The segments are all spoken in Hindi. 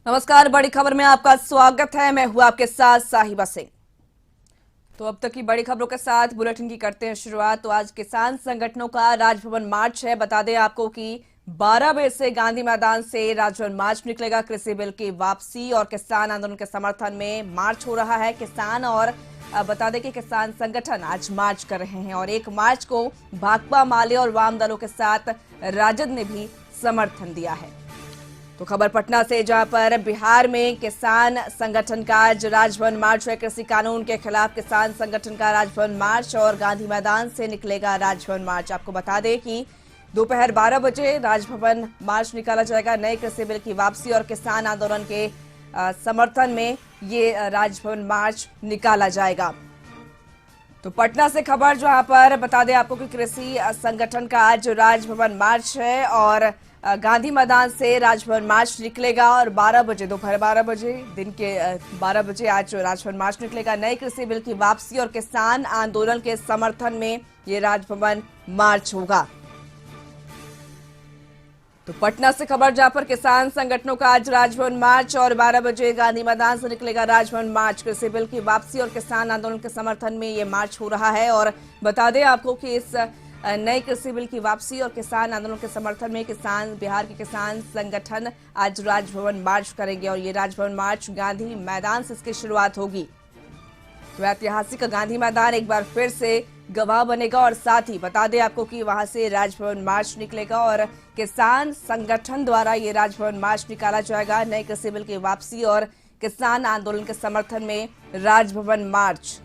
नमस्कार, बड़ी खबर में आपका स्वागत है। मैं हूं आपके साथ साहिबा सिंह। तो अब तक की बड़ी खबरों के साथ बुलेटिन की करते हैं शुरुआत। तो आज किसान संगठनों का राजभवन मार्च है। बता दें आपको कि 12 बजे से गांधी मैदान से राजभवन मार्च निकलेगा। कृषि बिल की वापसी और किसान आंदोलन के समर्थन में मार्च हो रहा है। किसान और बता दें कि किसान संगठन आज मार्च कर रहे हैं और एक मार्च को भाकपा, माले और वाम दलों के साथ राजद ने भी समर्थन दिया है। तो खबर पटना से, जहां पर बिहार में किसान संगठन का आज राजभवन मार्च है। कृषि कानून के खिलाफ किसान संगठन का राजभवन मार्च और गांधी मैदान से निकलेगा राजभवन मार्च। आपको बता दें कि दोपहर 12 बजे राजभवन मार्च निकाला जाएगा। नए कृषि बिल की वापसी और किसान आंदोलन के समर्थन में ये राजभवन मार्च निकाला जाएगा। तो पटना से खबर, जहां पर बता दें आपको कि कृषि संगठन का आज राजभवन मार्च है और गांधी मैदान से राजभवन मार्च निकलेगा और 12 बजे, दोपहर 12 बजे, दिन के 12 बजे आज राजभवन मार्च निकलेगा। नए कृषि बिल की वापसी और किसान आंदोलन के समर्थन में ये राजभवन मार्च होगा। तो पटना से खबर, जहां पर किसान संगठनों का आज राजभवन मार्च और 12 बजे गांधी मैदान से निकलेगा राजभवन मार्च। कृषि बिल की वापसी और किसान आंदोलन के समर्थन में ये मार्च हो रहा है और बता दें आपको कि इस नए कृषि बिल की वापसी और किसान आंदोलन के समर्थन में बिहार के किसान संगठन आज राजभवन मार्च करेंगे और ये राजभवन मार्च गांधी मैदान से इसकी शुरुआत होगी। तो ऐतिहासिक गांधी मैदान एक बार फिर से गवाह बनेगा और साथ ही बता दें आपको कि वहां से राजभवन मार्च निकलेगा और किसान संगठन द्वारा ये राजभवन मार्च निकाला जाएगा। नए कृषि बिल की वापसी और किसान आंदोलन के समर्थन में राजभवन मार्च।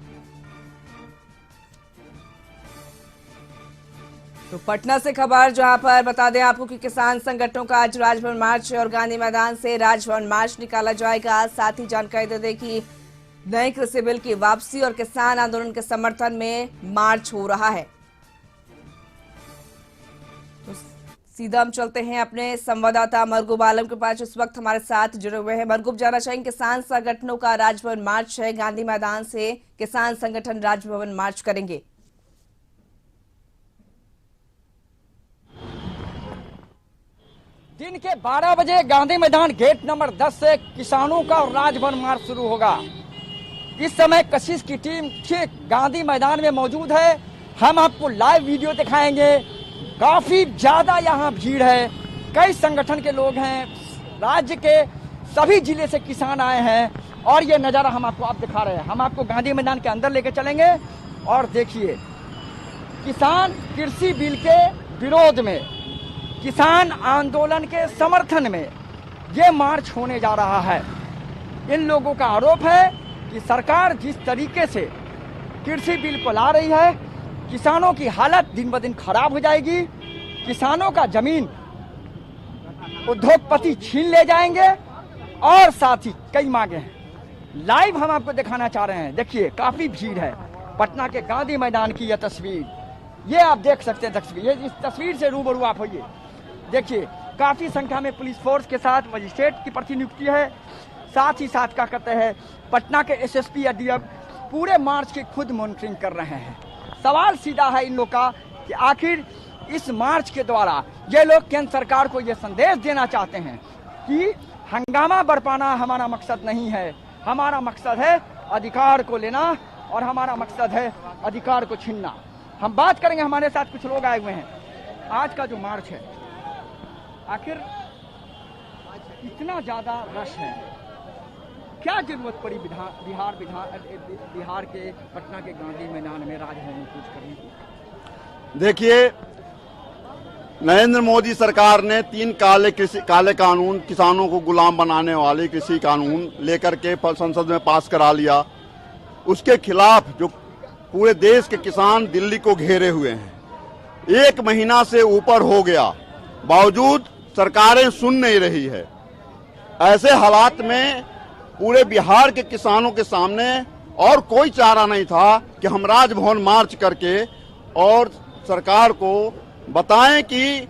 तो पटना से खबर, जहां पर बता दें आपको कि किसान संगठनों का आज राजभवन मार्च और गांधी मैदान से राजभवन मार्च निकाला जाएगा। साथ ही जानकारी दे दें कि नए कृषि बिल की वापसी और किसान आंदोलन के समर्थन में मार्च हो रहा है। तो सीधा हम चलते हैं अपने संवाददाता मरगूब आलम के पास, इस वक्त हमारे साथ जुड़े हुए हैं। मरगूब, जानना चाहेंगे, किसान संगठनों का राजभवन मार्च है, गांधी मैदान से किसान संगठन राजभवन मार्च करेंगे। दिन के 12 बजे गांधी मैदान गेट नंबर 10 से किसानों का राजभवन मार्च शुरू होगा। इस समय कशिश की टीम ठीक गांधी मैदान में मौजूद है। हम आपको लाइव वीडियो दिखाएंगे। काफी ज्यादा यहाँ भीड़ है, कई संगठन के लोग हैं, राज्य के सभी जिले से किसान आए हैं और ये नजारा हम आपको दिखा रहे हैं। हम आपको गांधी मैदान के अंदर लेकर चलेंगे और देखिए, किसान कृषि बिल के विरोध में, किसान आंदोलन के समर्थन में ये मार्च होने जा रहा है। इन लोगों का आरोप है कि सरकार जिस तरीके से कृषि बिल को ला रही है, किसानों की हालत दिन ब दिन खराब हो जाएगी। किसानों का जमीन उद्योगपति छीन ले जाएंगे और साथ ही कई मांगे हैं। लाइव हम आपको दिखाना चाह रहे हैं। देखिए, काफी भीड़ है। पटना के गांधी मैदान की यह तस्वीर, ये आप देख सकते हैं तस्वीर। इस तस्वीर से रूबरू आप होइए। देखिए, काफी संख्या में पुलिस फोर्स के साथ मजिस्ट्रेट की प्रतिनियुक्ति है। साथ ही साथ क्या करते हैं, पटना के एसएसपी या डीएम पूरे मार्च की खुद मॉनिटरिंग कर रहे हैं। सवाल सीधा है इन लोग का कि आखिर इस मार्च के द्वारा ये लोग केंद्र सरकार को ये संदेश देना चाहते हैं कि हंगामा बरपाना हमारा मकसद नहीं है, हमारा मकसद है अधिकार को लेना और हमारा मकसद है अधिकार को छीनना। हम बात करेंगे, हमारे साथ कुछ लोग आए हुए हैं। आज का जो मार्च है, आखिर इतना ज्यादा रश है, क्या जरूरत पड़ी बिहार के पटना के गांधी मैदान में राजभवन में कूच करने की? देखिए, नरेंद्र मोदी सरकार ने 3 काले कानून, किसानों को गुलाम बनाने वाले कृषि कानून लेकर के संसद में पास करा लिया। उसके खिलाफ जो पूरे देश के किसान दिल्ली को घेरे हुए हैं, 1 महीना से ऊपर हो गया, बावजूद सरकारें सुन नहीं रही है। ऐसे हालात में पूरे बिहार के किसानों के सामने और कोई चारा नहीं था कि हम राजभवन मार्च करके और सरकार को बताएं कि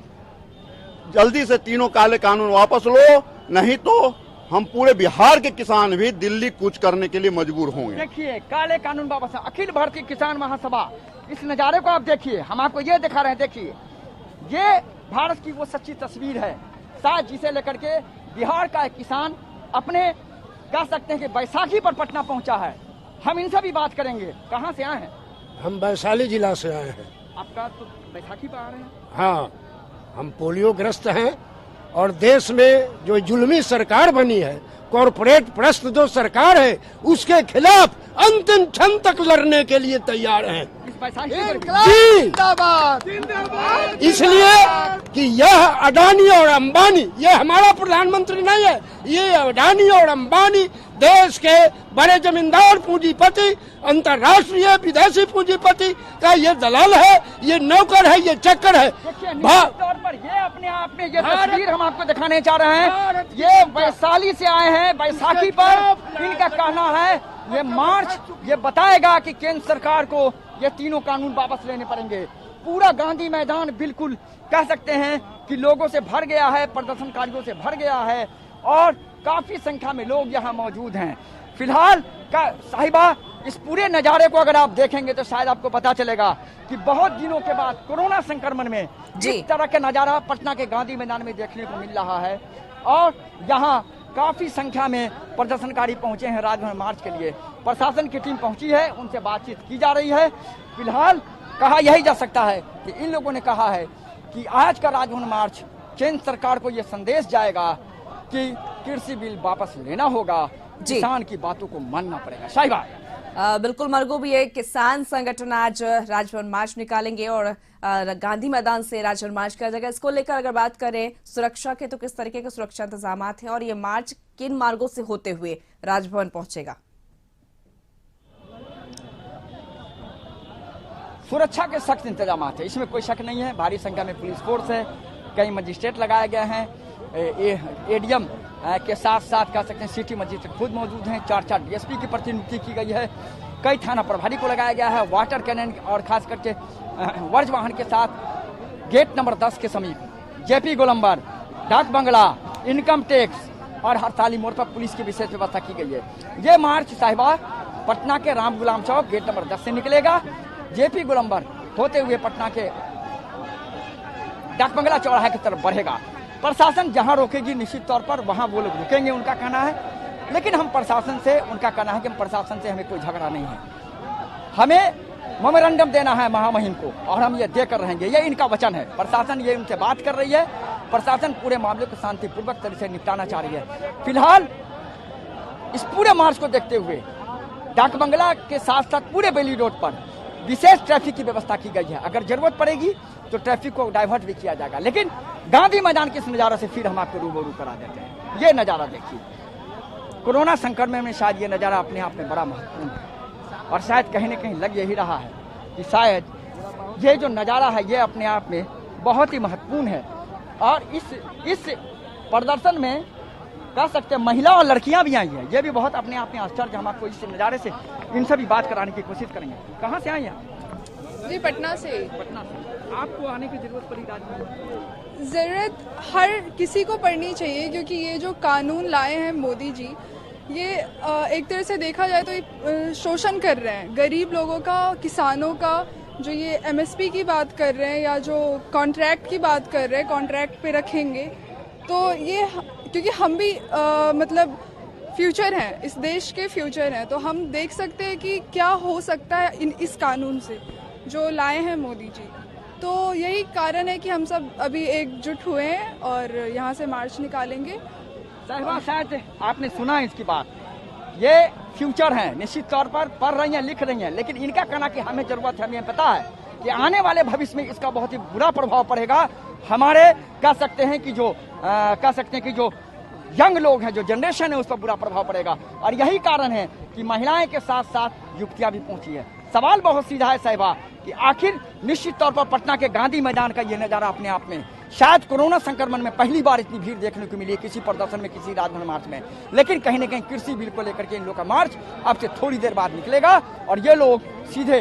जल्दी से 3 काले कानून वापस लो, नहीं तो हम पूरे बिहार के किसान भी दिल्ली कूच करने के लिए मजबूर होंगे। देखिए, काले कानून वापस। अखिल भारतीय किसान महासभा, इस नजारे को आप देखिए, हम आपको ये दिखा रहे हैं। देखिए, ये भारत की वो सच्ची तस्वीर है शायद जिसे लेकर के बिहार का एक किसान अपने कह सकते हैं कि बैसाखी पर पटना पहुंचा है। हम इनसे भी बात करेंगे। कहां से आए हैं? हम वैशाली जिला से आए हैं। आपका तो बैसाखी पर आ रहे हैं? हाँ, हम पोलियो ग्रस्त हैं और देश में जो जुल्मी सरकार बनी है, कॉरपोरेट प्रस्त जो सरकार है, उसके खिलाफ अंतिम क्षण तक लड़ने के लिए तैयार हैं। इस बैसाखी पर जी, इसलिए कि यह अडानी और अंबानी, ये हमारा प्रधानमंत्री नहीं है, ये अडानी और अंबानी देश के बड़े जमींदार पूंजीपति, अंतर्राष्ट्रीय विदेशी पूंजीपति का ये दलाल है, ये नौकर है, ये चक्कर है। देखिए, निश्चित तौर पर ये अपने आप में ये तस्वीर हम आपको दिखाने जा रहे हैं। ये वैशाली से आए हैं बैसाखी पर। इनका कहना है ये मार्च ये बताएगा कि केंद्र सरकार को ये तीनों कानून वापस लेने पड़ेंगे। पूरा गांधी मैदान बिल्कुल कह सकते हैं कि लोगों से भर गया है, प्रदर्शनकारियों से भर गया है और काफी संख्या में लोग यहाँ मौजूद हैं। फिलहाल साहिबा, इस पूरे नजारे को अगर आप देखेंगे तो शायद आपको पता चलेगा कि बहुत दिनों के बाद कोरोना संक्रमण में इस तरह का नजारा पटना के गांधी मैदान में देखने को मिल रहा है और यहाँ काफी संख्या में प्रदर्शनकारी पहुंचे हैं राजभवन मार्च के लिए। प्रशासन की टीम पहुंची है, उनसे बातचीत की जा रही है। फिलहाल कहा यही जा सकता है कि इन लोगों ने कहा है कि आज का राजभवन मार्च केंद्र सरकार को यह संदेश जाएगा कि कृषि बिल वापस लेना होगा, किसान की बातों को मानना पड़ेगा। शाहिबा, बिल्कुल मरगू, भी एक किसान संगठन आज राजभवन मार्च निकालेंगे और गांधी मैदान से राजभवन मार्च किया जाएगा। इसको लेकर अगर बात करें सुरक्षा के, तो किस तरीके के सुरक्षा इंतजाम हैं और ये मार्च किन मार्गों से होते हुए राजभवन पहुंचेगा? सुरक्षा के सख्त इंतजाम है, इसमें कोई शक नहीं है। भारी संख्या में पुलिस फोर्स है, कई मजिस्ट्रेट लगाए गए हैं। एडीएम के साथ साथ कह सकते हैं सिटी मजिस्ट्रेट खुद मौजूद हैं। 4 डीएसपी की प्रतिनियुक्ति की गई है। कई थाना प्रभारी को लगाया गया है। वाटर कैनन और खास करके वर्ज वाहन के साथ गेट नंबर 10 के समीप जेपी गोलंबर, डाक बंगला, इनकम टैक्स और हड़ताली मोड़ पर पुलिस की विशेष व्यवस्था की गई है। ये मार्च साहिबा पटना के राम गुलाम चौक गेट नंबर 10 से निकलेगा, जेपी गोलंबर होते हुए पटना के डाक बंगला चौराहे की तरफ बढ़ेगा। प्रशासन जहां रोकेगी निश्चित तौर पर वहां वो लोग रुकेंगे, उनका कहना है। लेकिन हम प्रशासन से, उनका कहना है कि हम प्रशासन से हमें कोई झगड़ा नहीं है, हमें मेमोरेंडम देना है महामहिम को और हम ये देकर रहेंगे, ये इनका वचन है। प्रशासन ये उनसे बात कर रही है। प्रशासन पूरे मामले को शांतिपूर्वक तरीके से निपटाना चाह रही है। फिलहाल इस पूरे मार्च को देखते हुए डाक बंगला के साथ साथ पूरे बेली रोड पर विशेष ट्रैफिक की व्यवस्था की गई है। अगर जरूरत पड़ेगी तो ट्रैफिक को डाइवर्ट भी किया जाएगा। लेकिन गांधी मैदान के इस नजारा से फिर हम आपको रूबरू करा देते हैं। ये नजारा देखिए, कोरोना संक्रमण में शायद ये नजारा अपने आप में बड़ा महत्वपूर्ण है और शायद कहीं न कहीं लग यही रहा है कि शायद ये जो नजारा है ये अपने आप में बहुत ही महत्वपूर्ण है। और इस प्रदर्शन में कह सकते हैं महिला और लड़कियां भी आई हैं, ये भी बहुत अपने आप में आश्चर्य। हम आपको इस नज़ारे से इनसे भी बात कराने की कोशिश करेंगे। कहाँ से आई हैं? जी, पटना से। पटना से। आपको आने की जरूरत पड़ी राजभवन? ज़रूरत हर किसी को पड़नी चाहिए, क्योंकि ये जो कानून लाए हैं मोदी जी, ये एक तरह से देखा जाए तो ये शोषण कर रहे हैं गरीब लोगों का, किसानों का। जो ये एमएसपी की बात कर रहे हैं या जो कॉन्ट्रैक्ट की बात कर रहे हैं, कॉन्ट्रैक्ट पे रखेंगे, तो ये क्योंकि हम भी मतलब फ्यूचर हैं, इस देश के फ्यूचर हैं, तो हम देख सकते हैं कि क्या हो सकता है इस कानून से जो लाए हैं मोदी जी। तो यही कारण है कि हम सब अभी एकजुट हुए हैं और यहाँ से मार्च निकालेंगे। साहिबा, शायद आपने सुना इसकी बात, ये फ्यूचर हैं, निश्चित तौर पर पढ़ रही हैं, लिख रही हैं, लेकिन इनका कहना कि हमें जरूरत है, हमें पता है कि आने वाले भविष्य में इसका बहुत ही बुरा प्रभाव पड़ेगा। हमारे कह सकते हैं कि जो यंग लोग हैं, जो जनरेशन है, उस पर बुरा प्रभाव पड़ेगा। और यही कारण है कि महिलाएं के साथ साथ युवतियां भी पहुंची है। सवाल बहुत सीधा है साहिबा कि आखिर निश्चित तौर पर पटना के गांधी मैदान का ये नजारा अपने आप में शायद कोरोना संक्रमण में पहली बार इतनी भीड़ देखने को मिली है किसी प्रदर्शन में, किसी राजभवन मार्च में। लेकिन कहीं न कहीं कृषि बिल को लेकर के इन लोगों का मार्च अब से थोड़ी देर बाद निकलेगा और ये लोग सीधे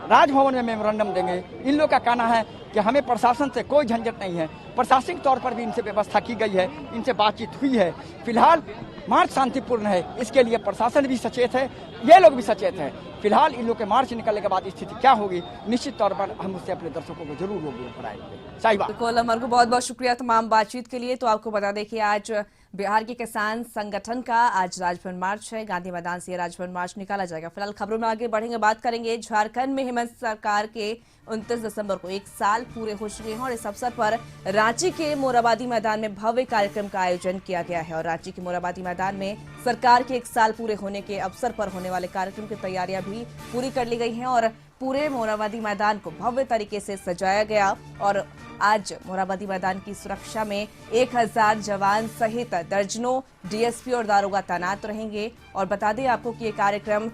राजभवन में मेमोरेंडम देंगे। इन लोग का कहना है कि हमें प्रशासन से कोई झंझट नहीं है, प्रशासनिक तौर पर भी इनसे व्यवस्था की गई है, इनसे बातचीत हुई है। फिलहाल मार्च शांतिपूर्ण है, इसके लिए प्रशासन भी सचेत है, ये लोग भी सचेत हैं। फिलहाल इन लोग के मार्च निकलने के बाद स्थिति क्या होगी, निश्चित तौर पर हम उससे अपने दर्शकों को जरूर रूबरू कराएंगे। साहिबा, बिल्कुल अमर को बहुत बहुत शुक्रिया तमाम बातचीत के लिए। तो आपको बता दें कि आज बिहार के किसान संगठन का आज राजभवन मार्च है। गांधी मैदान से राजभवन मार्च निकाला जाएगा। फिलहाल खबरों में आगे बढ़ेंगे, बात करेंगे झारखंड में हेमंत सरकार के 29 दिसंबर को 1 साल पूरे हो चुके हैं और इस अवसर पर रांची के मोरहाबादी मैदान में भव्य कार्यक्रम का आयोजन किया गया है। और रांची के मोरहाबादी मैदान में सरकार के 1 साल पूरे होने के अवसर पर होने वाले कार्यक्रम की तैयारियां भी पूरी कर ली गई हैं और पूरे मोरहाबादी मैदान को भव्य तरीके से सजाया गया। और आज मोरहाबादी मैदान की सुरक्षा में 1000 जवान सहित दर्जनों डीएसपी और दारोगा तैनात रहेंगे। और बता दें आपको कि ये कार्यक्रम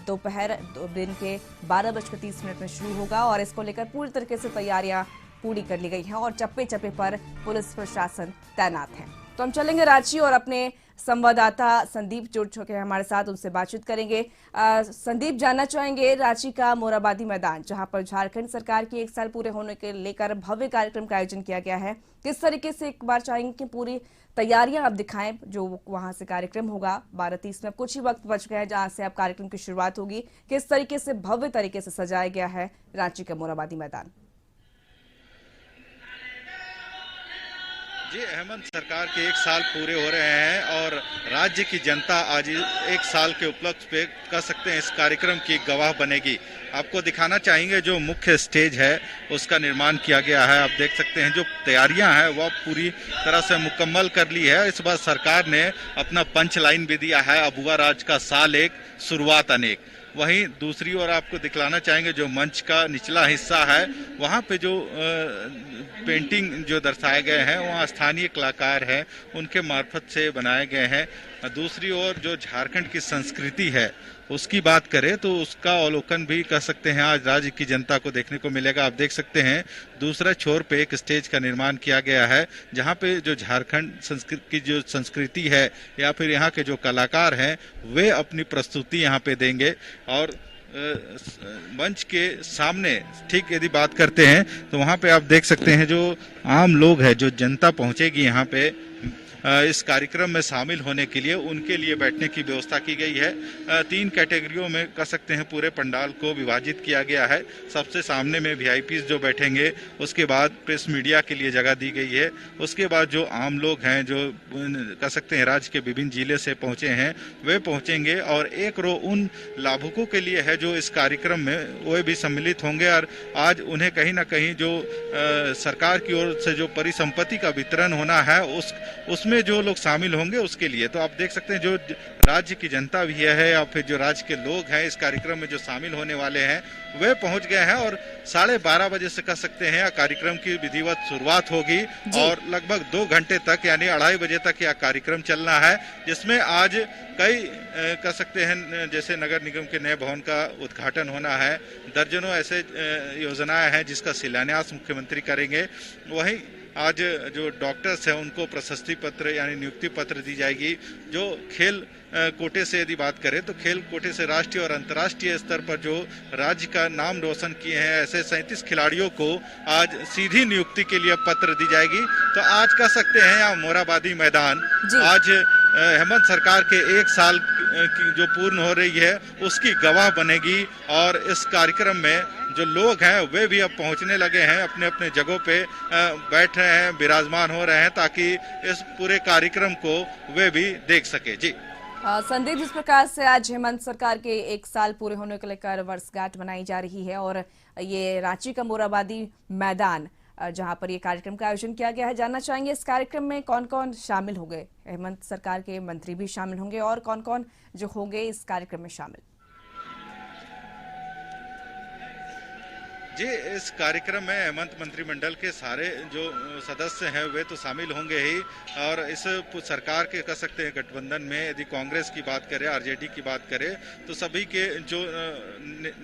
दोपहर दिन के 12:30 में शुरू होगा और इसको लेकर पूरी तरीके से तैयारियां पूरी कर ली गई हैं और चप्पे चप्पे पर पुलिस प्रशासन तैनात है। तो हम चलेंगे रांची और अपने संवाददाता संदीप जुड़ चुके हैं हमारे साथ, उनसे बातचीत करेंगे। संदीप, जानना चाहेंगे रांची का मोरहाबादी मैदान जहां पर झारखंड सरकार के 1 साल पूरे होने के लेकर भव्य कार्यक्रम का आयोजन किया गया है, किस तरीके से एक बार चाहेंगे कि पूरी तैयारियां आप दिखाएं जो वहां से कार्यक्रम होगा 12:30 में। कुछ ही वक्त बच गया है जहां से अब कार्यक्रम की शुरुआत होगी, किस तरीके से भव्य तरीके से सजाया गया है रांची का मोरहाबादी मैदान? जी, हेमंत सरकार के 1 साल पूरे हो रहे हैं और राज्य की जनता आज 1 साल के उपलक्ष्य पे कह सकते हैं इस कार्यक्रम की गवाह बनेगी। आपको दिखाना चाहेंगे जो मुख्य स्टेज है उसका निर्माण किया गया है। आप देख सकते हैं जो तैयारियां हैं वह पूरी तरह से मुकम्मल कर ली है। इस बार सरकार ने अपना पंच लाइन भी दिया है, अबुआ राज का साल एक शुरुआत अनेक। वहीं दूसरी ओर आपको दिखलाना चाहेंगे जो मंच का निचला हिस्सा है वहाँ पे जो पेंटिंग जो दर्शाए गए हैं वहाँ स्थानीय कलाकार हैं उनके मार्फत से बनाए गए हैं। दूसरी ओर जो झारखंड की संस्कृति है उसकी बात करें तो उसका अवलोकन भी कर सकते हैं आज राज्य की जनता को देखने को मिलेगा। आप देख सकते हैं दूसरे छोर पे एक स्टेज का निर्माण किया गया है जहां पे जो झारखंड की जो संस्कृति है या फिर यहाँ के जो कलाकार हैं वे अपनी प्रस्तुति यहाँ पे देंगे। और मंच के सामने ठीक यदि बात करते हैं तो वहाँ पे आप देख सकते हैं जो आम लोग हैं, जो जनता पहुँचेगी यहाँ पे इस कार्यक्रम में शामिल होने के लिए, उनके लिए बैठने की व्यवस्था की गई है। 3 कैटेगरियों में कह सकते हैं पूरे पंडाल को विभाजित किया गया है। सबसे सामने में वीआईपीज जो बैठेंगे, उसके बाद प्रेस मीडिया के लिए जगह दी गई है, उसके बाद जो आम लोग हैं जो कह सकते हैं राज्य के विभिन्न जिले से पहुंचे हैं वे पहुंचेंगे। और एक रो उन लाभुकों के लिए है जो इस कार्यक्रम में वे भी सम्मिलित होंगे और आज उन्हें कहीं ना कहीं जो सरकार की ओर से जो परिसंपत्ति का वितरण होना है उसमें जो लोग शामिल होंगे उसके लिए। तो आप देख सकते हैं जो राज्य की जनता भी है या फिर जो राज्य के लोग हैं इस कार्यक्रम में जो शामिल होने वाले हैं वे पहुंच गए हैं और 12:30 बजे से कह सकते हैं कार्यक्रम की विधिवत शुरुआत होगी और लगभग 2 घंटे तक यानी 2:30 बजे तक यह कार्यक्रम चलना है, जिसमें आज कई कह सकते हैं जैसे नगर निगम के नए भवन का उद्घाटन होना है, दर्जनों ऐसे योजनाएं हैं जिसका शिलान्यास मुख्यमंत्री करेंगे। वहीं आज जो डॉक्टर्स हैं उनको प्रशस्ति पत्र यानी नियुक्ति पत्र दी जाएगी। जो खेल कोटे से यदि बात करें तो खेल कोटे से राष्ट्रीय और अंतर्राष्ट्रीय स्तर पर जो राज्य का नाम रोशन किए हैं ऐसे 37 खिलाड़ियों को आज सीधी नियुक्ति के लिए पत्र दी जाएगी। तो आज कह सकते हैं यहाँ मोरहाबादी मैदान आज हेमंत सरकार के 1 साल की जो पूर्ण हो रही है उसकी गवाह बनेगी। और इस कार्यक्रम में जो लोग हैं वे भी अब पहुंचने लगे हैं, अपने अपने जगहों पे बैठ रहे हैं, विराजमान हो रहे हैं ताकि इस पूरे कार्यक्रम को वे भी देख सके। जी संदीप, जिस प्रकार से आज हेमंत सरकार के 1 साल पूरे होने को लेकर वर्षगांठ मनाई जा रही है और ये रांची का मोरहाबादी मैदान जहां पर ये कार्यक्रम का आयोजन किया गया है, जानना चाहेंगे इस कार्यक्रम में कौन कौन शामिल होंगे? हेमंत सरकार के मंत्री भी शामिल होंगे और कौन कौन जो होंगे इस कार्यक्रम में शामिल? जी, इस कार्यक्रम में हेमंत मंत्रिमंडल के सारे जो सदस्य हैं वे तो शामिल होंगे ही। और इस सरकार के कह सकते हैं गठबंधन में यदि कांग्रेस की बात करें, आरजेडी की बात करें तो सभी के जो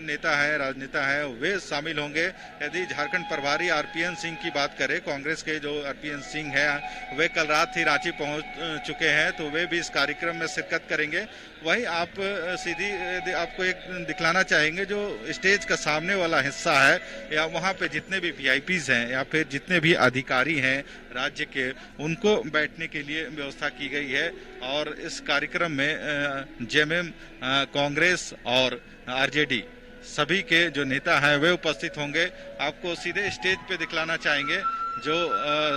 नेता हैं, राजनेता हैं वे शामिल होंगे। यदि झारखंड प्रभारी आरपीएन सिंह की बात करें, कांग्रेस के जो आरपीएन सिंह हैं वे कल रात ही रांची पहुंच चुके हैं तो वे भी इस कार्यक्रम में शिरकत करेंगे। वहीं आप सीधी आपको एक दिखलाना चाहेंगे जो स्टेज का सामने वाला हिस्सा है या वहाँ पे जितने भी वीआईपीज हैं या फिर जितने भी अधिकारी हैं राज्य के उनको बैठने के लिए व्यवस्था की गई है। और इस कार्यक्रम में जेएमएम, कांग्रेस और आरजेडी सभी के जो नेता हैं वे उपस्थित होंगे। आपको सीधे स्टेज पे दिखलाना चाहेंगे जो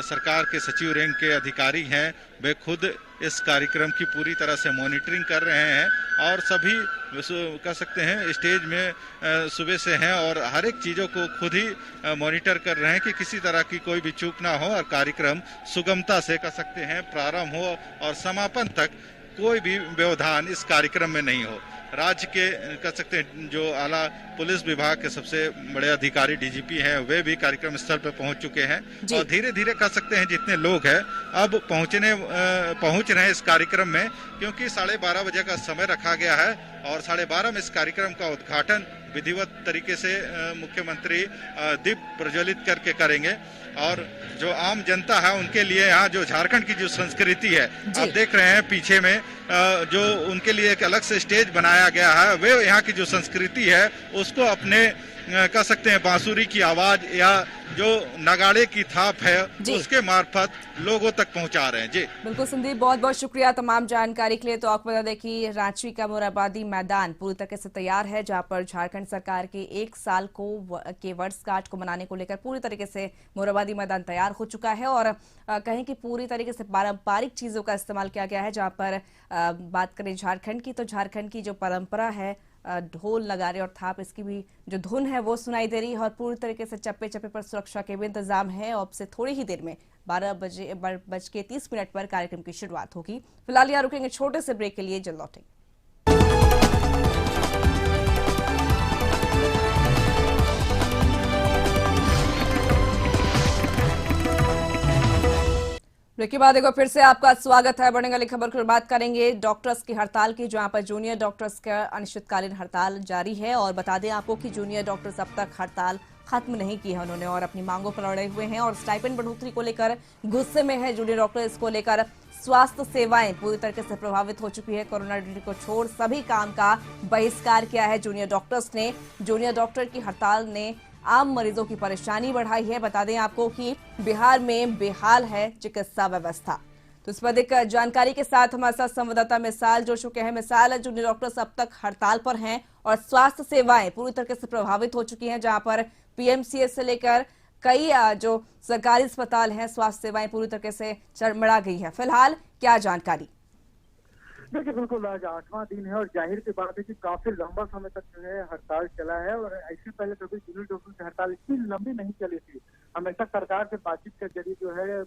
सरकार के सचिव रैंक के अधिकारी हैं वे खुद इस कार्यक्रम की पूरी तरह से मॉनिटरिंग कर रहे हैं और सभी कह सकते हैं स्टेज में सुबह से हैं और हर एक चीज़ों को खुद ही मॉनिटर कर रहे हैं कि किसी तरह की कोई भी चूक ना हो और कार्यक्रम सुगमता से कह सकते हैं प्रारंभ हो और समापन तक कोई भी व्यवधान इस कार्यक्रम में नहीं हो। राज्य के कह सकते हैं जो आला पुलिस विभाग के सबसे बड़े अधिकारी डीजीपी हैं वे भी कार्यक्रम स्थल पर पहुंच चुके हैं और धीरे धीरे कह सकते हैं जितने लोग हैं अब पहुंच रहे हैं इस कार्यक्रम में, क्योंकि 12:30 बजे का समय रखा गया है और 12:30 में इस कार्यक्रम का उद्घाटन विधिवत तरीके से मुख्यमंत्री दीप प्रज्वलित करके करेंगे और जो आम जनता है उनके लिए यहाँ जो झारखंड की जो संस्कृति है आप देख रहे हैं पीछे में जो उनके लिए एक अलग से स्टेज बनाया गया है, वे यहाँ की जो संस्कृति है उसको अपने कह सकते हैं बांसुरी की आवाज या जो नगाड़े की थाप है उसके मार्फत लोगों तक पहुंचा रहे हैं। जी बिल्कुल संदीप, बहुत बहुत शुक्रिया तमाम जानकारी के लिए। तो आपको बता दें कि रांची का मोरहाबादी मैदान पूरी तरह से तैयार है, जहां पर झारखंड सरकार के 1 साल के वर्षगांठ को मनाने को लेकर पूरी तरीके से मोरहाबादी मैदान तैयार हो चुका है और कहें कि पूरी तरीके से पारंपरिक चीजों का इस्तेमाल किया गया है। जहां पर बात करें झारखंड की, तो झारखंड की जो परंपरा है ढोल नगाड़े और थाप, इसकी भी जो धुन है वो सुनाई दे रही है और पूरी तरीके से चप्पे चप्पे पर सुरक्षा के भी इंतजाम है। अब से थोड़ी ही देर में 12:30 पर कार्यक्रम की शुरुआत होगी। फिलहाल यहाँ रुकेंगे छोटे से ब्रेक के लिए, जल्द लौटेंगे। ब्रेक के बाद एक बार फिर से आपका स्वागत है। बढ़ने वाली खबर की बात करेंगे डॉक्टर्स की हड़ताल की, जहां पर जूनियर डॉक्टर्स का अनिश्चितकालीन हड़ताल जारी है और बता दें आपको कि जूनियर डॉक्टर्स अब तक हड़ताल खत्म नहीं की है उन्होंने और अपनी मांगों पर अड़े हुए हैं और स्टाइपेंड बढ़ोतरी को लेकर गुस्से में है जूनियर डॉक्टर। इसको लेकर स्वास्थ्य सेवाएं पूरी तरीके से प्रभावित हो चुकी है। कोरोना ड्यूटी को छोड़ सभी काम का बहिष्कार किया है जूनियर डॉक्टर्स ने। जूनियर डॉक्टर की हड़ताल ने आम मरीजों की परेशानी बढ़ाई है। बता दें आपको कि बिहार में बेहाल है चिकित्सा व्यवस्था। तो इस पर अधिक जानकारी के साथ हमारे साथ संवाददाता मिसाल जुड़ चुके हैं। मिसाल, जूनियर डॉक्टर्स अब तक हड़ताल पर हैं और स्वास्थ्य सेवाएं पूरी तरीके से प्रभावित हो चुकी हैं, जहां पर पीएमसीएच से लेकर कई जो सरकारी अस्पताल हैं स्वास्थ्य सेवाएं पूरी तरीके से चरमरा गई है। फिलहाल क्या जानकारी? देखिए बिल्कुल आज 8वां दिन है और जाहिर सी बात है कि काफी लंबा समय तक जो है हड़ताल चला है और ऐसे पहले कभी जूनियर डॉक्टर की हड़ताल इतनी लंबी नहीं चली थी। हमेशा सरकार से बातचीत के जरिए जो है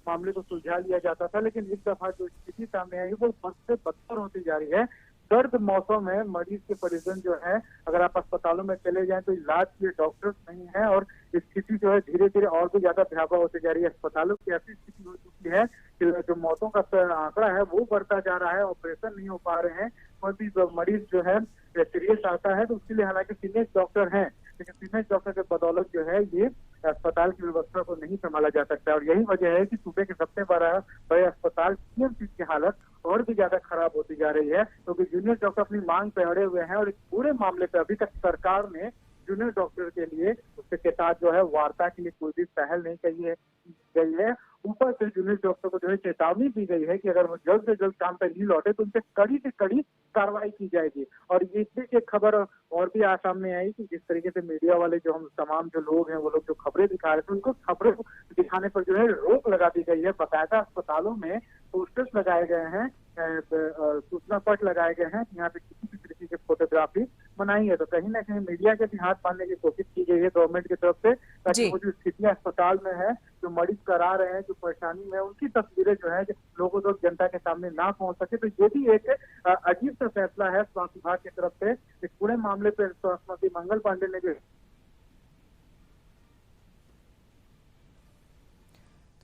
मामले को सुलझा लिया जाता था, लेकिन इस दफा जो स्थिति सामने आई वो बद से बदतर होती जा रही है। सर्द मौसम है, मरीज के परिजन जो है अगर आप अस्पतालों में चले जाएं तो इलाज के लिए डॉक्टर्स नहीं है और स्थिति जो है धीरे धीरे और भी ज्यादा भयावह होती जा रही है। अस्पतालों की ऐसी स्थिति हो चुकी है कि जो मौतों का आंकड़ा है वो बढ़ता जा रहा है, ऑपरेशन नहीं हो पा रहे हैं। कोई भी मरीज जो है सीरियस आता है तो उसके लिए हालांकि सीनियर डॉक्टर हैं, लेकिन सीनियर डॉक्टर के बदौलत जो है ये अस्पताल की व्यवस्था को नहीं संभाला जा सकता और यही वजह है कि सूबे के सबसे बड़े अस्पताल पीएमसीएच की हालत और भी ज्यादा खराब होती जा रही है, क्योंकि जूनियर डॉक्टर अपनी मांग पे अड़े हुए हैं और इस पूरे मामले पे अभी तक सरकार ने जूनियर डॉक्टर के लिए उसके साथ जो है वार्ता के लिए कोई भी पहल नहीं की गई है। ऊपर से जूनियर डॉक्टर को जो है चेतावनी दी गई है कि अगर वो जल्द से जल्द काम पे नहीं लौटे तो उनसे कड़ी से कड़ी कार्रवाई की जाएगी। और ये एक खबर और भी सामने आई कि जिस तरीके से मीडिया वाले जो हम तमाम जो लोग हैं वो लोग जो खबरें दिखा रहे थे उनको खबरें दिखाने पर जो है रोक लगा दी गई है। बाकायदा अस्पतालों में पोस्टर्स लगाए गए हैं, सूचना पट लगाए गए हैं, यहाँ पे किसी भी तरीके की फोटोग्राफी मनाई है। तो कहीं ना कहीं मीडिया के भी हाथ बांधने की कोशिश की गई है गवर्नमेंट की तरफ से, ताकि वो जो स्थितियां अस्पताल में है, जो मरीज करा रहे हैं, जो परेशानी में उनकी तस्वीरें जो है लोगों तक जनता के सामने ना पहुंच सके। तो ये भी एक अजीब सा फैसला है स्वास्थ्य विभाग की तरफ से। इस पूरे मामले पर स्वास्थ्य मंत्री मंगल पांडे ने जो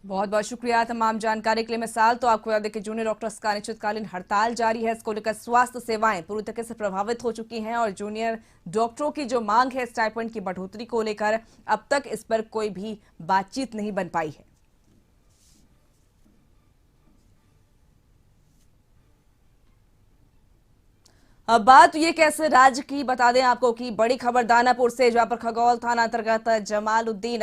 बहुत बहुत शुक्रिया तमाम जानकारी के लिए मिसाल। तो आपको याद है कि जूनियर डॉक्टर्स का अनिश्चितकालीन हड़ताल जारी है। इसको लेकर स्वास्थ्य सेवाएं पूरी तरह से प्रभावित हो चुकी हैं और जूनियर डॉक्टरों की जो मांग है स्टाइपेंड की बढ़ोतरी को लेकर अब तक इस पर कोई भी बातचीत नहीं बन पाई है। अब बात ये कैसे राज्य की, बता दें आपको कि बड़ी खबर दानापुर से, जहां पर खगौल थाना अंतर्गत जमालुद्दीन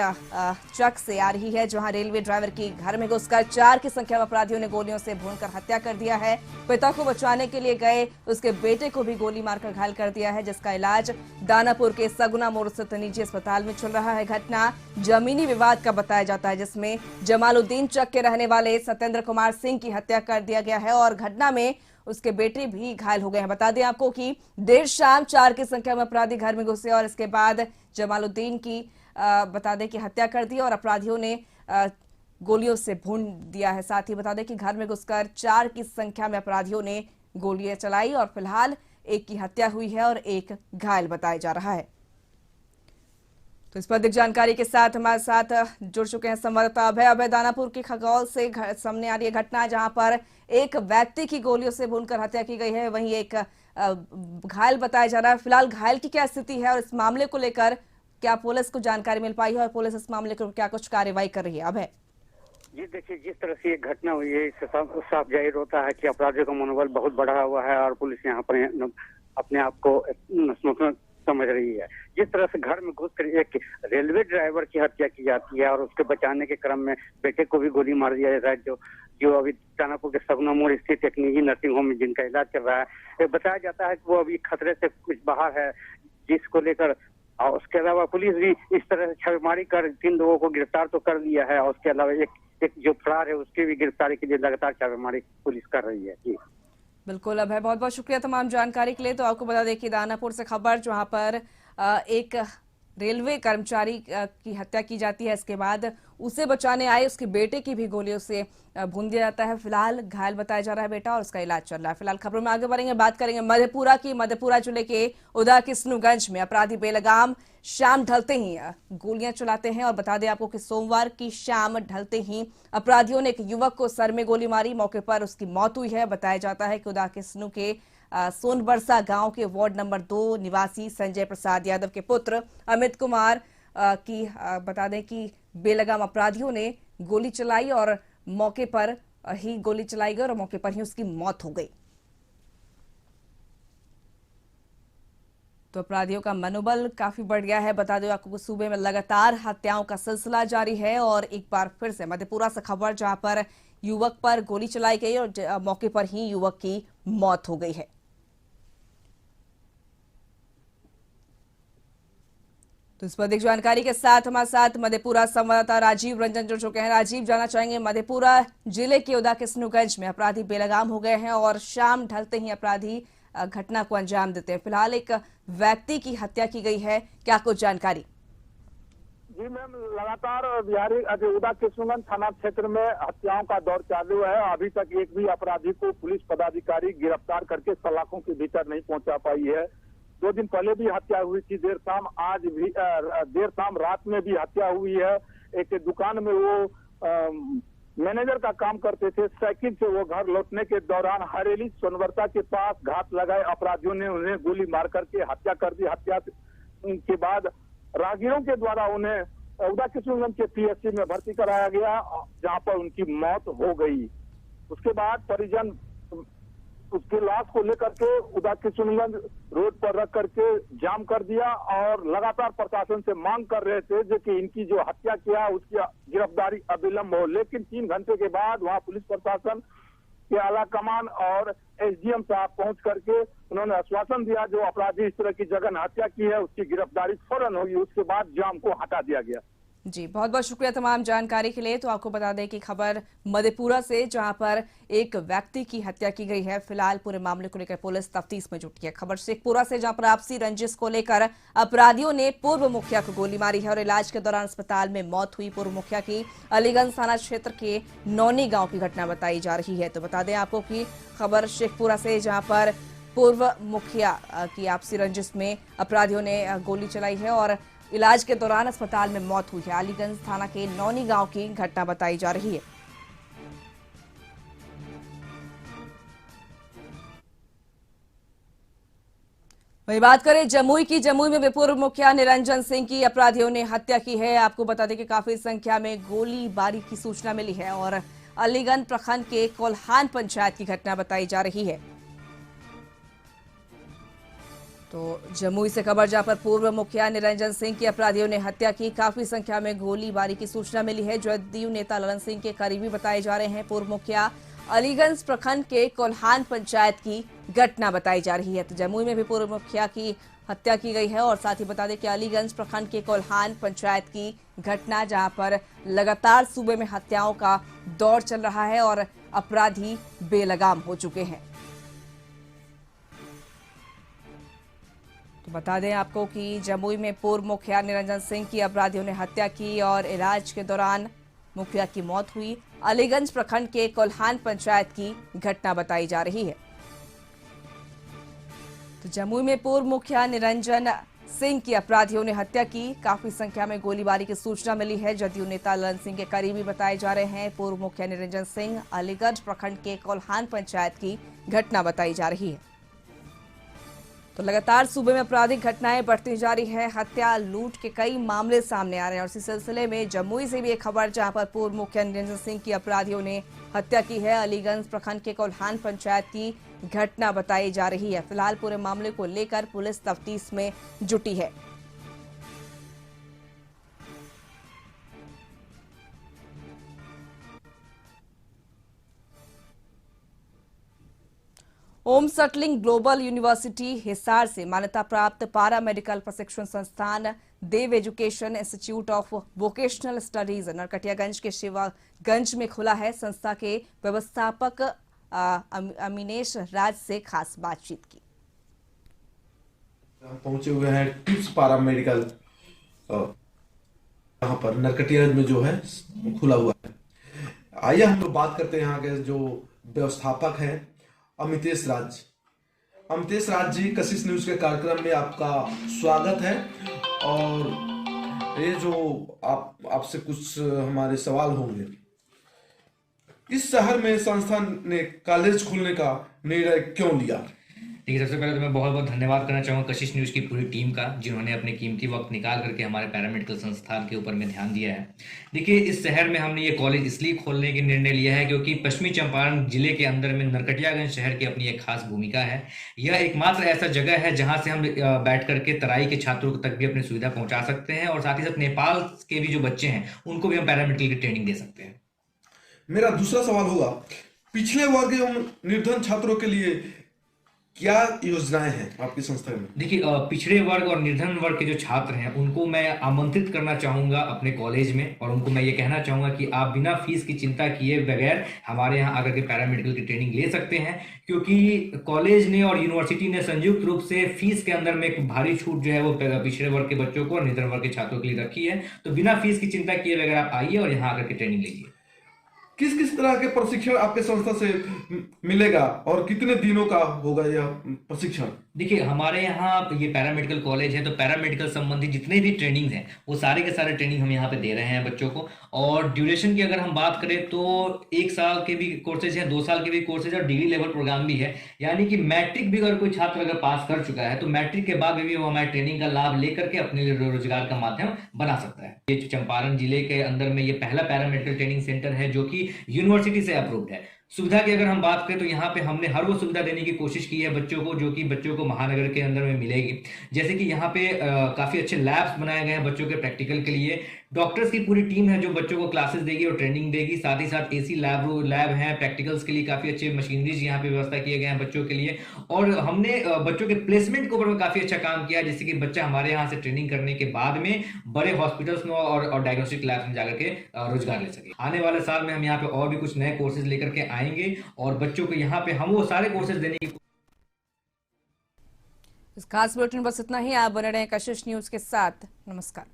चक से आ रही है, जहां रेलवे ड्राइवर की घर में घुसकर 4 की संख्या में अपराधियों ने गोलियों से भूनकर हत्या कर दिया है। पिता को बचाने के लिए गए उसके बेटे को भी गोली मारकर घायल कर दिया है, जिसका इलाज दानापुर के सगुना मोड़ स्थित निजी अस्पताल में चल रहा है। घटना जमीनी विवाद का बताया जाता है, जिसमें जमालुद्दीन चक के रहने वाले सत्येंद्र कुमार सिंह की हत्या कर दिया गया है और घटना में उसके बेटे भी घायल हो गए हैं। बता दें आपको कि देर शाम 4 की संख्या में अपराधी घर में घुसे और इसके बाद जमालुद्दीन की बता दें कि हत्या कर दी और अपराधियों ने गोलियों से भून दिया है। साथ ही बता दें कि घर में घुसकर 4 की संख्या में अपराधियों ने गोलियां चलाई और फिलहाल एक की हत्या हुई है और एक घायल बताया जा रहा है। तो इस पर अधिक जानकारी के साथ हमारे साथ जुड़ चुके हैं संवाददाता अभय दानापुर की खगौल से सामने आ रही है घटना, जहां पर एक व्यक्ति की गोलियों से भूनकर हत्या की गई है, वहीं एक घायल बताया जा रहा है। फिलहाल घायल की क्या स्थिति है और इस मामले को लेकर क्या पुलिस को जानकारी मिल पाई है और पुलिस इस मामले को क्या कुछ कार्रवाई कर रही है? अभय जी देखिए, जिस तरह से ये घटना हुई है इससे साफ जाहिर होता है कि अपराधियों का मनोबल बहुत बढ़ा हुआ है और पुलिस यहाँ पर अपने आप को समझ रही है। जिस तरह से घर में घुसकर एक रेलवे ड्राइवर की हत्या की जाती है और उसके बचाने के क्रम में बेटे को भी गोली मार दिया जाता है, जो अभी दानापुर के सगुना मोड़ स्थित एक निजी नर्सिंग होम में जिनका इलाज चल रहा है। बताया जाता है कि वो अभी खतरे से कुछ बाहर है, जिसको लेकर और उसके अलावा पुलिस भी इस तरह से छापेमारी कर 3 लोगों को गिरफ्तार तो कर लिया है और उसके अलावा एक जो फरार है उसकी भी गिरफ्तारी के लिए लगातार छापेमारी पुलिस कर रही है। जी बिल्कुल अभय, बहुत बहुत शुक्रिया तमाम जानकारी के लिए। तो आपको बता दें कि दानापुर से खबर, जहां पर एक रेलवे कर्मचारी की हत्या की जाती है, इसके बाद उसे बचाने आए उसके बेटे की भी गोलियों से भून दिया जाता है। फिलहाल घायल बताया जा रहा है बेटा और उसका इलाज चल रहा है। फिलहाल खबरों में आगे बढ़ेंगे, बात करेंगे मधेपुरा की। मधेपुरा जिले के उदा किस्नूगंज में अपराधी बेलगाम शाम ढलते ही गोलियां चलाते हैं और बता दें आपको कि सोमवार की शाम ढलते ही अपराधियों ने एक युवक को सर में गोली मारी, मौके पर उसकी मौत हुई है। बताया जाता है कि उदा किस्नू के सोनबरसा गांव के वार्ड नंबर 2 निवासी संजय प्रसाद यादव के पुत्र अमित कुमार की बता दें कि बेलगाम अपराधियों ने गोली चलाई और मौके पर ही गोली चलाई गई और मौके पर ही उसकी मौत हो गई। तो अपराधियों का मनोबल काफी बढ़ गया है। बता दें आपको सूबे में लगातार हत्याओं का सिलसिला जारी है और एक बार फिर से मधेपुरा से खबर, जहां पर युवक पर गोली चलाई गई और मौके पर ही युवक की मौत हो गई है। तो इस पर अधिक जानकारी के साथ हमारे साथ मधेपुरा संवाददाता राजीव रंजन जुड़ चुके हैं। राजीव, जानना चाहेंगे मधेपुरा जिले के उदा किस्नूगंज में अपराधी बेलगाम हो गए हैं और शाम ढलते ही अपराधी घटना को अंजाम देते हैं। फिलहाल एक व्यक्ति की हत्या की गई है, क्या कुछ जानकारी? जी मैम, लगातार बिहारी उदा किस्नूगंज थाना क्षेत्र में हत्याओं का दौर चालू है। अभी तक एक भी अपराधी को पुलिस पदाधिकारी गिरफ्तार करके सलाखों के भीतर नहीं पहुंचा पाई है। 2 दिन पहले भी हत्या हुई थी देर शाम, आज भी देर शाम रात में भी हत्या हुई है। एक दुकान में वो मैनेजर का काम करते थे, साइकिल से वो घर लौटने के दौरान हरेली सोनबरसा के पास घात लगाए अपराधियों ने उन्हें गोली मार करके हत्या कर दी। हत्या के बाद राहगीरों के द्वारा उन्हें उदा किस्नूगंज के पीएचसी में भर्ती कराया गया, जहां पर उनकी मौत हो गई। उसके बाद परिजन उसकी लाश को लेकर के उदा किस्नूगंज रोड पर रख करके जाम कर दिया और लगातार प्रशासन से मांग कर रहे थे जो कि इनकी जो हत्या किया उसकी गिरफ्तारी अविलंब हो। लेकिन 3 घंटे के बाद वहां पुलिस प्रशासन के आला कमान और एसडीएम साहब पहुंच करके उन्होंने आश्वासन दिया जो अपराधी इस तरह की जघन्य हत्या की है उसकी गिरफ्तारी फौरन होगी। उसके बाद जाम को हटा दिया गया। जी, बहुत बहुत शुक्रिया तमाम जानकारी के लिए। तो आपको बता दें कि खबर मधेपुरा से, जहां पर एक व्यक्ति की हत्या की गई है। फिलहाल पूरे मामले को लेकर पुलिस तफ्तीश में जुटी है। खबर शेखपुरा से, जहां पर आपसी रंजिश को लेकर अपराधियों ने पूर्व मुखिया को गोली मारी है और इलाज के दौरान अस्पताल में मौत हुई। पूर्व मुखिया की अलीगंज थाना क्षेत्र के नौनी गांव की घटना बताई जा रही है। तो बता दें आपको कि खबर शेखपुरा से, जहां पर पूर्व मुखिया की आपसी रंजिश में अपराधियों ने गोली चलाई है और इलाज के दौरान अस्पताल में मौत हुई है। अलीगंज थाना के नौनी गांव की घटना बताई जा रही है। वही बात करें जमुई की। जमुई में पूर्व मुखिया निरंजन सिंह की अपराधियों ने हत्या की है। आपको बता दें कि काफी संख्या में गोलीबारी की सूचना मिली है और अलीगंज प्रखंड के कोल्हान पंचायत की घटना बताई जा रही है। तो जमुई से खबर जहां पर पूर्व मुखिया निरंजन सिंह की अपराधियों ने हत्या की। काफी संख्या में गोलीबारी की सूचना मिली है। जदयू नेता ललन सिंह के करीबी बताए जा रहे हैं। पूर्व मुखिया अलीगंज प्रखंड के कोल्हान पंचायत की घटना बताई जा रही है। तो जमुई में भी पूर्व मुखिया की हत्या की गई है। और साथ ही बता दें कि अलीगंज प्रखंड के कोल्हान पंचायत की घटना, जहां पर लगातार सूबे में हत्याओं का दौर चल रहा है और अपराधी बेलगाम हो चुके हैं। तो बता दें आपको कि जमुई में पूर्व मुखिया निरंजन सिंह की अपराधियों ने हत्या की और इलाज के दौरान मुखिया की मौत हुई। अलीगंज प्रखंड के कोल्हान पंचायत की घटना बताई जा रही है। तो जमुई में पूर्व मुखिया निरंजन सिंह की अपराधियों ने हत्या की। काफी संख्या में गोलीबारी की सूचना मिली है। जदयू नेता ललन सिंह के करीबी बताए जा रहे हैं। पूर्व मुखिया निरंजन सिंह अलीगंज प्रखंड के कोल्हान पंचायत की घटना बताई जा रही है। तो लगातार सूबे में आपराधिक घटनाएं बढ़ती जा रही है। हत्या, लूट के कई मामले सामने आ रहे हैं और इसी सिलसिले में जमुई से भी एक खबर, जहां पर पूर्व मुखिया निरंजन सिंह की अपराधियों ने हत्या की है। अलीगंज प्रखंड के कोल्हान पंचायत की घटना बताई जा रही है। फिलहाल पूरे मामले को लेकर पुलिस तफ्तीश में जुटी है। Om Sterling Global University Hisar से मान्यता प्राप्त पारा मेडिकल प्रशिक्षण संस्थान Dev education institute of vocational studies Narkatiaganj के शिवागंज में खुला है। संस्था के व्यवस्थापक अमीनेश राज से खास बातचीत की। पहुंचे हुए हैं टिप्स पारा मेडिकल, यहाँ पर नरकटियागंज में जो है खुला हुआ है। आइए हम लोग बात करते हैं यहाँ के जो व्यवस्थापक हैं अमितेश राज। अमितेश राज जी, कशिश न्यूज के कार्यक्रम में आपका स्वागत है। और ये जो आपसे कुछ हमारे सवाल होंगे, इस शहर में संस्थान ने कॉलेज खोलने का निर्णय क्यों लिया? देखिए, सबसे पहले तो मैं बहुत बहुत धन्यवाद करना चाहूँगा कशिश न्यूज़ की पूरी टीम का, जिन्होंने अपने कीमती वक्त निकाल करके हमारे पैरामेडिकल संस्थान के ऊपर में ध्यान दिया है। देखिए, इस शहर में हमने ये कॉलेज इसलिए खोलने की निर्णय लिया है क्योंकि पश्चिमी चंपारण जिले के अंदर में नरकटियागंज शहर की अपनी एक खास भूमिका है। यह एकमात्र ऐसा जगह है जहाँ से हम बैठ करके तराई के छात्रों तक भी अपनी सुविधा पहुँचा सकते हैं और साथ ही साथ नेपाल के भी जो बच्चे हैं उनको भी हम पैरामेडिकल की ट्रेनिंग दे सकते हैं। मेरा दूसरा सवाल होगा, पिछड़े वर्ग एवं निर्धन छात्रों के लिए क्या योजनाएं हैं आपकी संस्था में? देखिए, पिछड़े वर्ग और निर्धन वर्ग के जो छात्र हैं उनको मैं आमंत्रित करना चाहूँगा अपने कॉलेज में, और उनको मैं ये कहना चाहूँगा कि आप बिना फीस की चिंता किए बगैर हमारे यहाँ आकर के पैरामेडिकल की ट्रेनिंग ले सकते हैं, क्योंकि कॉलेज ने और यूनिवर्सिटी ने संयुक्त रूप से फीस के अंदर में एक भारी छूट जो है वो पिछड़े वर्ग के बच्चों को और निर्धन वर्ग के छात्रों के लिए रखी है। तो बिना फीस की चिंता किए बगैर आप आइए और यहाँ आकर के ट्रेनिंग लीजिए। किस किस तरह के प्रशिक्षण आपके संस्था से मिलेगा और कितने दिनों का होगा यह प्रशिक्षण? देखिए, हमारे यहाँ ये पैरामेडिकल कॉलेज है, तो पैरामेडिकल संबंधी जितने भी ट्रेनिंग हैं वो सारे के सारे ट्रेनिंग हम यहाँ पे दे रहे हैं बच्चों को। और ड्यूरेशन की अगर हम बात करें तो 1 साल के भी कोर्सेज हैं, 2 साल के भी कोर्सेज और डिग्री लेवल प्रोग्राम भी है। यानी कि मैट्रिक भी अगर कोई छात्र अगर पास कर चुका है तो मैट्रिक के बाद भी वो हमारे ट्रेनिंग का लाभ लेकर के अपने लिए रोजगार का माध्यम बना सकता है। ये चंपारण जिले के अंदर में ये पहला पैरामेडिकल ट्रेनिंग सेंटर है जो कि यूनिवर्सिटी से अप्रूव्ड है। सुविधा की अगर हम बात करें तो यहाँ पे हमने हर वो सुविधा देने की कोशिश की है बच्चों को, जो कि बच्चों को महानगर के अंदर में मिलेगी। जैसे कि यहाँ पे काफ़ी अच्छे लैब्स बनाए गए हैं बच्चों के प्रैक्टिकल के लिए। डॉक्टर्स की पूरी टीम है जो बच्चों को क्लासेस देगी और ट्रेनिंग देगी। साथ ही साथ AC लैब हैं, प्रैक्टिकल्स के लिए काफ़ी अच्छे मशीनरीज यहाँ पे व्यवस्था किए गए हैं बच्चों के लिए। और हमने बच्चों के प्लेसमेंट के ऊपर में काफ़ी अच्छा काम किया, जैसे कि बच्चा हमारे यहाँ से ट्रेनिंग करने के बाद में बड़े हॉस्पिटल्स में और डायग्नोस्टिक लैब्स में जाकर के रोजगार ले सके। आने वाले साल में हम यहाँ पे और भी कुछ नए कोर्सेज लेकर के आएंगे और बच्चों को यहाँ पे हम वो सारे कोर्सेज देने की। इस खास बुलेटिन बस इतना ही। आप बने रहें कशिश न्यूज के साथ। नमस्कार।